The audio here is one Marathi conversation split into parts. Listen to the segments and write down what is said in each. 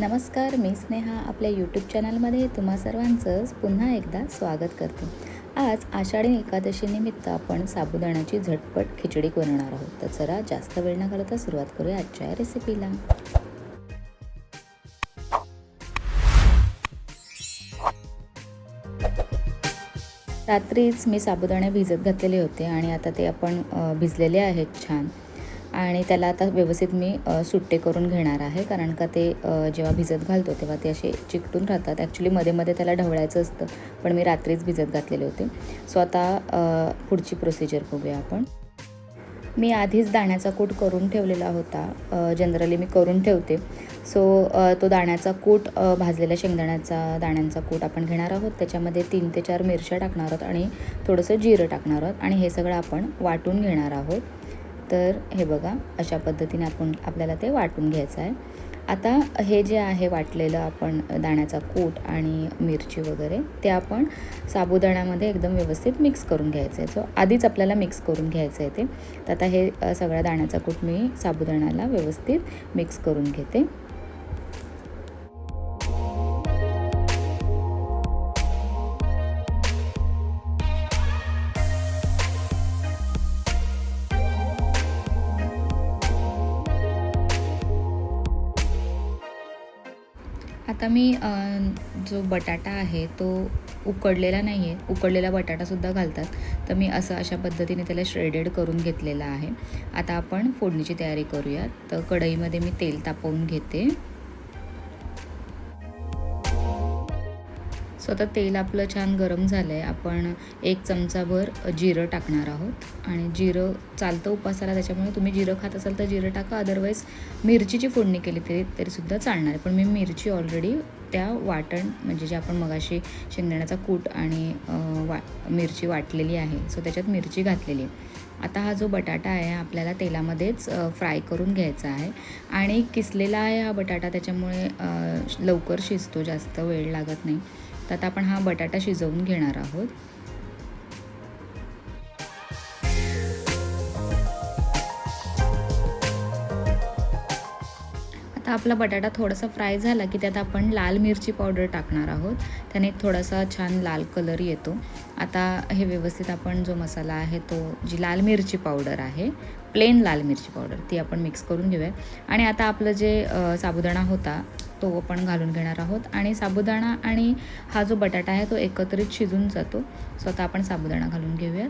नमस्कार, मी स्नेहा आपल्या यूट्यूब चॅनलमध्ये तुम्हा सर्वांचं पुन्हा एकदा स्वागत करते। आज आषाढी एकादशीनिमित्त आपण साबुदाण्याची झटपट खिचडी बनवणार आहोत। तर चला जास्त वेळ न घालवता सुरुवात करूया आजच्या या रेसिपीला। रात्रीच मी साबुदाणे भिजत घातलेले होते आणि आता ते आपण भिजलेले आहेत छान। आणि त्याला आता व्यवस्थित मी सुट्टे करून घेणार आहे, कारण का ते जेव्हा भिजत घालतो तेव्हा ते असे चिकटून राहतात। ॲक्च्युली मध्ये मध्ये त्याला ढवळायचं असतं, पण मी रात्रीच भिजत घातलेले होते। सो आता पुढची प्रोसिजर बघूया आपण। मी आधीच दाण्याचा कूट करून ठेवलेला होता, जनरली मी करून ठेवते। सो तो दाण्याचा कूट भाजलेल्या शेंगदाण्याचा दाण्यांचा कूट आपण घेणार आहोत। त्याच्यामध्ये 3 ते 4 मिरच्या टाकणार आहोत आणि थोडंसं जिरं टाकणार आहोत आणि हे सगळं आपण वाटून घेणार आहोत। तर हे बघा, अशा पद्धतीने आपल्याला ते वाटून घ्यायचं आहे। आता हे जे आहे वाटलेलं आपण दाण्याचा कूट आणि मिरची वगैरे, ते आपण साबुदाण्यामध्ये एकदम व्यवस्थित मिक्स करून घ्यायचं आहे। सो आधीच आपल्याला मिक्स करून घ्यायचं आहे ते। तर आता हे सगळा दाण्याचा कूट मी साबुदाण्याला व्यवस्थित मिक्स करून घेते। आता मी जो बटाटा आहे तो उकडलेला नाही आहे, उकडलेला बटाटासुद्धा घालतात, तर मी अशा पद्धतीने त्याला श्रेडेड करून घेतलेला आहे। आता आपण फोडणीची तयारी करूयात। तर कढईमध्ये मी तेल तापवून घेते। सो आता तेल आपलं छान गरम झालं आहे। आपण 1 चमचाभर जिरं टाकणार आहोत आणि जिरं चालतं उपासाला, त्याच्यामुळे तुम्ही जिरं खात असाल तर जिरं टाका, अदरवाईज मिरचीची फोडणी केली तरीसुद्धा चालणार आहे। पण मी मिरची ऑलरेडी त्या वाटण म्हणजे जे आपण मगाशी शेंगदाण्याचा कूट आणि मिरची वाटलेली आहे, सो त्याच्यात मिरची घातलेली आहे। आता हा जो बटाटा आहे आपल्याला तेलामध्येच फ्राय करून घ्यायचा आहे आणि किसलेला आहे हा बटाटा, त्याच्यामुळे लवकर शिजतो, जास्त वेळ लागत नाही। तर आता आपण हा बटाटा शिजवून घेणार आहोत। आता आपला बटाटा थोडासा फ्राय झाला की त्यात आपण लाल मिरची पावडर टाकणार आहोत, त्याने थोडासा छान लाल कलर येतो। आता हे व्यवस्थित आपण जो मसाला आहे तो, जी लाल मिरची पावडर आहे, प्लेन लाल मिरची पावडर, ती आपण मिक्स करून घेऊया। आणि आता आपलं जे साबुदाणा होता तो आपण घालून घेणार आहोत आणि साबुदाणा आणि हा जो बटाटा आहे तो एकत्रित शिजून जातो। सो आता आपण साबुदाणा घालून घेऊयात।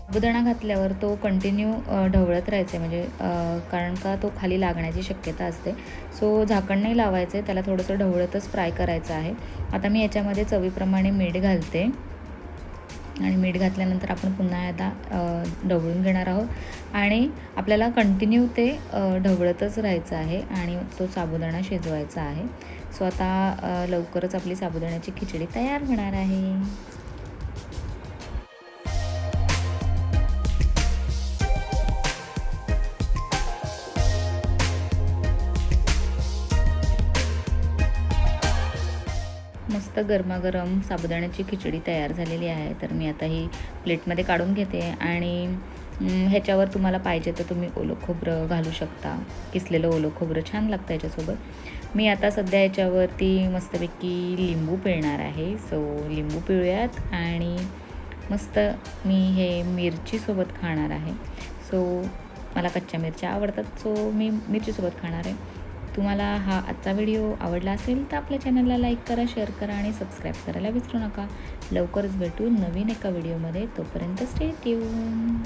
साबुदाणा घातल्यावर तो कंटिन्यू ढवळत राहायचं आहे, म्हणजे कारण का तो खाली लागण्याची शक्यता असते। सो झाकण नाही लावायचं आहे, त्याला थोडंसं ढवळतच फ्राय करायचं आहे। आता मी याच्यामध्ये चवीप्रमाणे मीठ घालते आणि मीठ घातल्यानंतर आपण पुन्हा आता ढवळून घेणार आहोत आणि आपल्याला कंटिन्यू ते ढवळतच राहायचं आहे आणि तो साबुदाणा शिजवायचा आहे। सो आता लवकरच आपली साबुदाण्याची खिचडी तयार होणार आहे। मस्त गरमागरम साबुदाण्याची खिचडी तयार झालेली आहे। तर मी आता ही प्लेटमध्ये काढून घेते आणि ह्याच्यावर तुम्हाला पाहिजे तर तुम्ही ओलं खोबरं घालू शकता, किसलेलं ओलं खोबरं छान लागतं याच्यासोबत। मी आता सध्या याच्यावरती मस्तपैकी लिंबू पिळणार आहे। सो लिंबू पिळूयात आणि मस्त मी हे मिरचीसोबत खाणार आहे। सो मला कच्च्या मिरच्या आवडतात, सो मी मिरचीसोबत खाणार आहे। तुम्हाला हा आजचा व्हिडिओ आवडला असेल तर आपल्या चॅनलला लाईक करा, शेअर करा आणि सबस्क्राईब करायला विसरू नका। लवकरच भेटू नवीन एका व्हिडिओमध्ये, तोपर्यंत स्टे ट्यून।